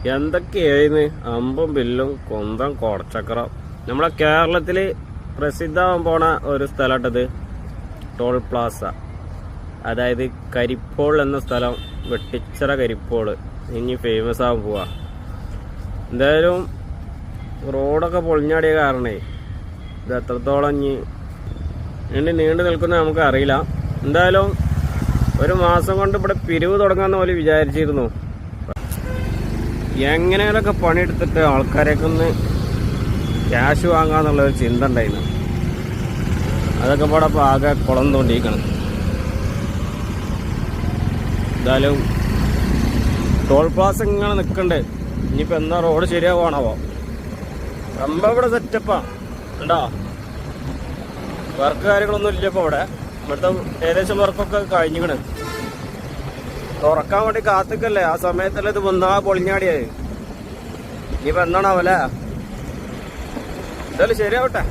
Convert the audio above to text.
എന്തൊക്കെയായിരുന്നു അമ്പും ബില്ലും കൊന്തം കോടച്ചക്രം. നമ്മളെ കേരളത്തിൽ പ്രസിദ്ധമാകാൻ പോണ ഒരു സ്ഥലമായിട്ടത് ടോൾ പ്ലാസ. അതായത് കരിപ്പോൾ എന്ന സ്ഥലം, വെട്ടിച്ചിറ കരിപ്പോൾ ഇനി ഫേമസ് ആകാൻ പോവാ. എന്തായാലും റോഡൊക്കെ പൊളിഞ്ഞാടിയ കാരണേ ഇത് എത്രത്തോളം ഇനി നീണ്ടു നിൽക്കുന്ന നമുക്ക് അറിയില്ല. എന്തായാലും ഒരു മാസം കൊണ്ട് ഇവിടെ പിരിവ് തുടങ്ങാമെന്ന് പോലെ വിചാരിച്ചിരുന്നു. എങ്ങനെയൊക്കെ പണിയെടുത്തിട്ട് ആൾക്കാരെയൊക്കെ ഒന്ന് ക്യാഷ് വാങ്ങാന്നുള്ളൊരു ചിന്ത ഉണ്ടായിരുന്നു. അതൊക്കെ ഇവിടെ ഇപ്പോൾ ആകെ കുളം തോണ്ടിയിരിക്കണം. എന്തായാലും ടോൾ പ്ലാസ ഇങ്ങനെ നിൽക്കണ്ടേ. ഇനിയിപ്പോൾ എന്നാ റോഡ് ശരിയാവാണാവോ? സംഭവം ഇവിടെ സെറ്റപ്പാ ഉണ്ടോ? വർക്ക് കാര്യങ്ങളൊന്നും ഇല്ല ഇപ്പോൾ ഇവിടുത്തെ ഏകദേശം വർക്കൊക്കെ കഴിഞ്ഞിക്കണ്. തുറക്കാൻ വേണ്ടി കാത്തിക്കല്ലേ, ആ സമയത്തല്ലേ ഇത് വന്നാ പൊളിഞ്ഞാടിയായി. ഇനിയിപ്പോൾ എന്നാണാവല്ലേ? എന്തായാലും ശരിയാവട്ടെ.